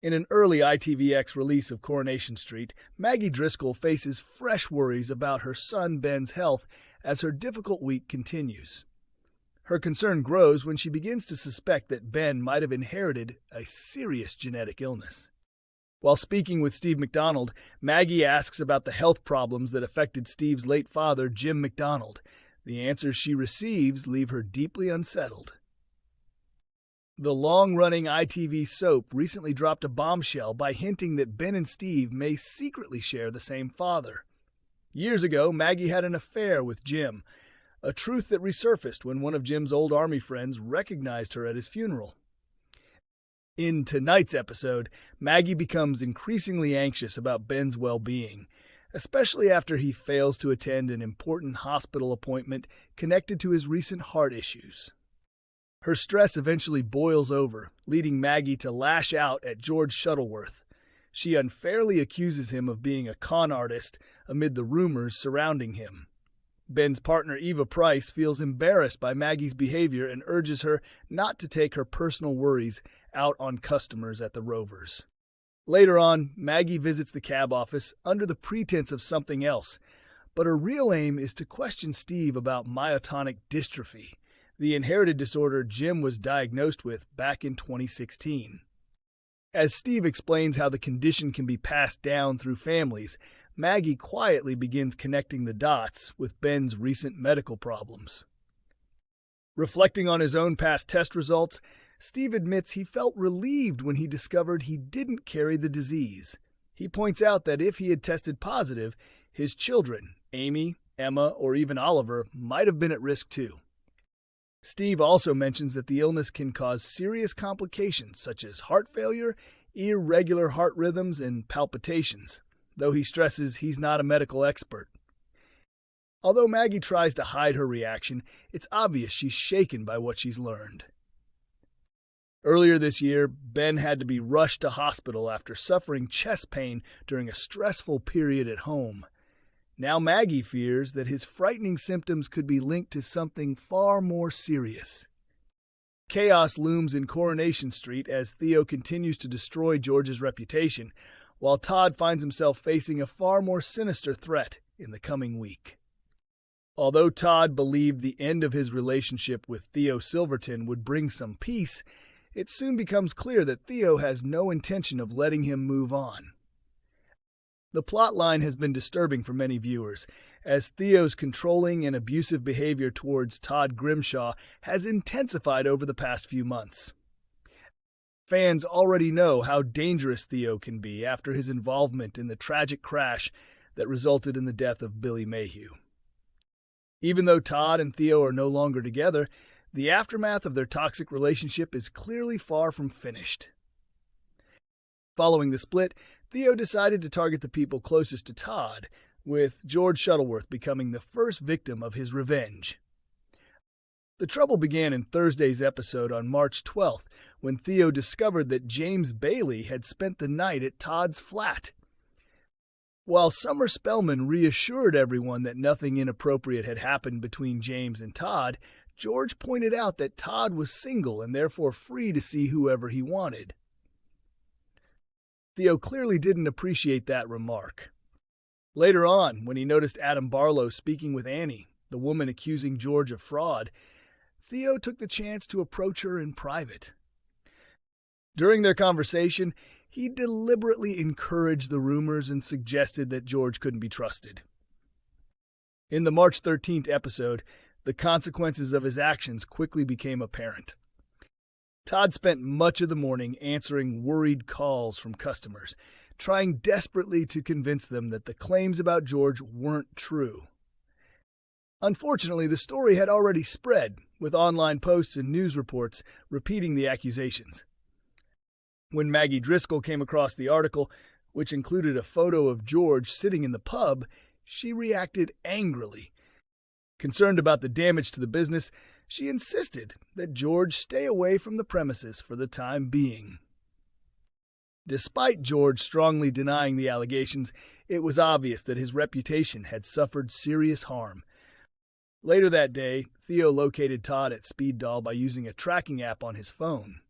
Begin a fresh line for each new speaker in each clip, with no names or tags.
In an early ITVX release of Coronation Street, Maggie Driscoll faces fresh worries about her son Ben's health as her difficult week continues. Her concern grows when she begins to suspect that Ben might have inherited a serious genetic illness. While speaking with Steve McDonald, Maggie asks about the health problems that affected Steve's late father, Jim McDonald. The answers she receives leave her deeply unsettled. The long-running ITV soap recently dropped a bombshell by hinting that Ben and Steve may secretly share the same father. Years ago, Maggie had an affair with Jim, a truth that resurfaced when one of Jim's old Army friends recognized her at his funeral. In tonight's episode, Maggie becomes increasingly anxious about Ben's well-being, especially after he fails to attend an important hospital appointment connected to his recent heart issues. Her stress eventually boils over, leading Maggie to lash out at George Shuttleworth. She unfairly accuses him of being a con artist amid the rumors surrounding him. Ben's partner Eva Price feels embarrassed by Maggie's behavior and urges her not to take her personal worries out on customers at the Rovers. Later on, Maggie visits the cab office under the pretense of something else, but her real aim is to question Steve about myotonic dystrophy, the inherited disorder Jim was diagnosed with back in 2016. As Steve explains how the condition can be passed down through families, Maggie quietly begins connecting the dots with Ben's recent medical problems. Reflecting on his own past test results, Steve admits he felt relieved when he discovered he didn't carry the disease. He points out that if he had tested positive, his children, Amy, Emma, or even Oliver, might have been at risk too. Steve also mentions that the illness can cause serious complications such as heart failure, irregular heart rhythms, and palpitations, though he stresses he's not a medical expert. Although Maggie tries to hide her reaction, it's obvious she's shaken by what she's learned. Earlier this year, Ben had to be rushed to hospital after suffering chest pain during a stressful period at home. Now Maggie fears that his frightening symptoms could be linked to something far more serious. Chaos looms in Coronation Street as Theo continues to destroy George's reputation, while Todd finds himself facing a far more sinister threat in the coming week. Although Todd believed the end of his relationship with Theo Silverton would bring some peace, it soon becomes clear that Theo has no intention of letting him move on. The plotline has been disturbing for many viewers, as Theo's controlling and abusive behavior towards Todd Grimshaw has intensified over the past few months. Fans already know how dangerous Theo can be after his involvement in the tragic crash that resulted in the death of Billy Mayhew. Even though Todd and Theo are no longer together, the aftermath of their toxic relationship is clearly far from finished. Following the split, Theo decided to target the people closest to Todd, with George Shuttleworth becoming the first victim of his revenge. The trouble began in Thursday's episode on March 12th, when Theo discovered that James Bailey had spent the night at Todd's flat. While Summer Spellman reassured everyone that nothing inappropriate had happened between James and Todd, George pointed out that Todd was single and therefore free to see whoever he wanted. Theo clearly didn't appreciate that remark. Later on, when he noticed Adam Barlow speaking with Annie, the woman accusing George of fraud, Theo took the chance to approach her in private. During their conversation, he deliberately encouraged the rumors and suggested that George couldn't be trusted. In the March 13th episode, the consequences of his actions quickly became apparent. Todd spent much of the morning answering worried calls from customers, trying desperately to convince them that the claims about George weren't true. Unfortunately, the story had already spread, with online posts and news reports repeating the accusations. When Maggie Driscoll came across the article, which included a photo of George sitting in the pub, she reacted angrily. Concerned about the damage to the business, she insisted that George stay away from the premises for the time being. Despite George strongly denying the allegations, it was obvious that his reputation had suffered serious harm. Later that day, Theo located Todd at Speed Doll by using a tracking app on his phone.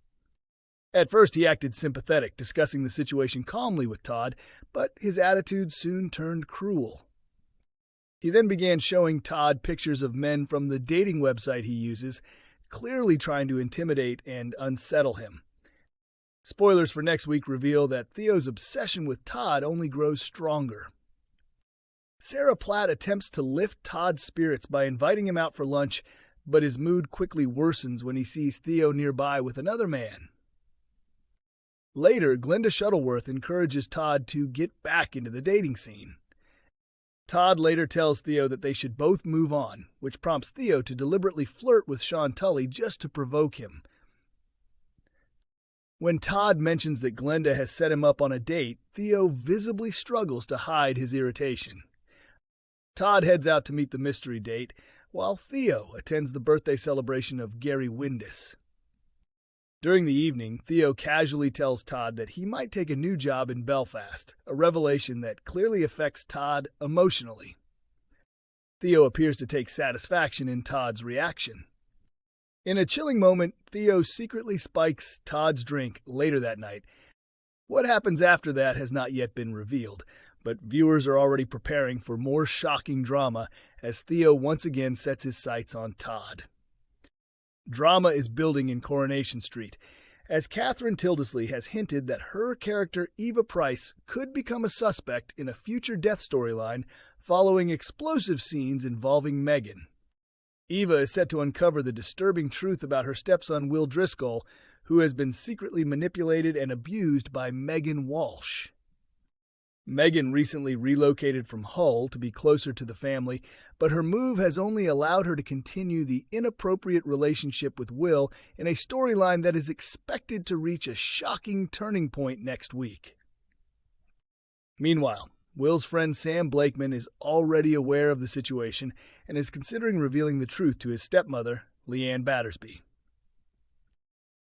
At first, he acted sympathetic, discussing the situation calmly with Todd, but his attitude soon turned cruel. He then began showing Todd pictures of men from the dating website he uses, clearly trying to intimidate and unsettle him. Spoilers for next week reveal that Theo's obsession with Todd only grows stronger. Sarah Platt attempts to lift Todd's spirits by inviting him out for lunch, but his mood quickly worsens when he sees Theo nearby with another man. Later, Glenda Shuttleworth encourages Todd to get back into the dating scene. Todd later tells Theo that they should both move on, which prompts Theo to deliberately flirt with Sean Tully just to provoke him. When Todd mentions that Glenda has set him up on a date, Theo visibly struggles to hide his irritation. Todd heads out to meet the mystery date, while Theo attends the birthday celebration of Gary Windus. During the evening, Theo casually tells Todd that he might take a new job in Belfast, a revelation that clearly affects Todd emotionally. Theo appears to take satisfaction in Todd's reaction. In a chilling moment, Theo secretly spikes Todd's drink later that night. What happens after that has not yet been revealed, but viewers are already preparing for more shocking drama as Theo once again sets his sights on Todd. Drama is building in Coronation Street, as Catherine Tildesley has hinted that her character Eva Price could become a suspect in a future death storyline following explosive scenes involving Megan. Eva is set to uncover the disturbing truth about her stepson Will Driscoll, who has been secretly manipulated and abused by Megan Walsh. Megan recently relocated from Hull to be closer to the family, but her move has only allowed her to continue the inappropriate relationship with Will in a storyline that is expected to reach a shocking turning point next week. Meanwhile, Will's friend Sam Blakeman is already aware of the situation and is considering revealing the truth to his stepmother, Leanne Battersby.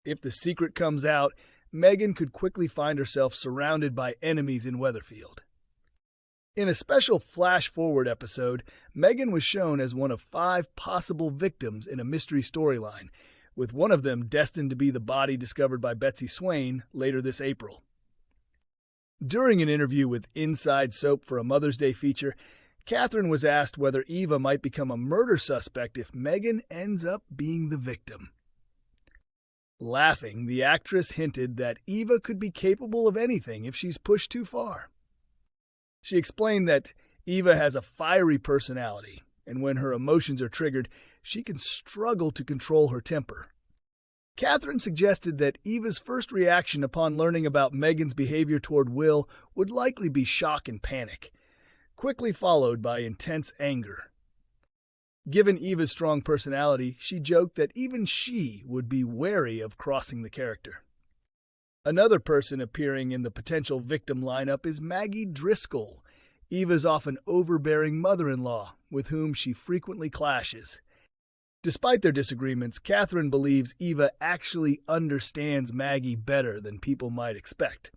If the secret comes out, Megan could quickly find herself surrounded by enemies in Weatherfield. In a special flash-forward episode, Megan was shown as one of 5 possible victims in a mystery storyline, with one of them destined to be the body discovered by Betsy Swain later this April. During an interview with Inside Soap for a Mother's Day feature, Catherine was asked whether Eva might become a murder suspect if Megan ends up being the victim. Laughing, the actress hinted that Eva could be capable of anything if she's pushed too far. She explained that Eva has a fiery personality, and when her emotions are triggered, she can struggle to control her temper. Catherine suggested that Eva's first reaction upon learning about Megan's behavior toward Will would likely be shock and panic, quickly followed by intense anger. Given Eva's strong personality, she joked that even she would be wary of crossing the character. Another person appearing in the potential victim lineup is Maggie Driscoll, Eva's often overbearing mother-in-law, with whom she frequently clashes. Despite their disagreements, Catherine believes Eva actually understands Maggie better than people might expect.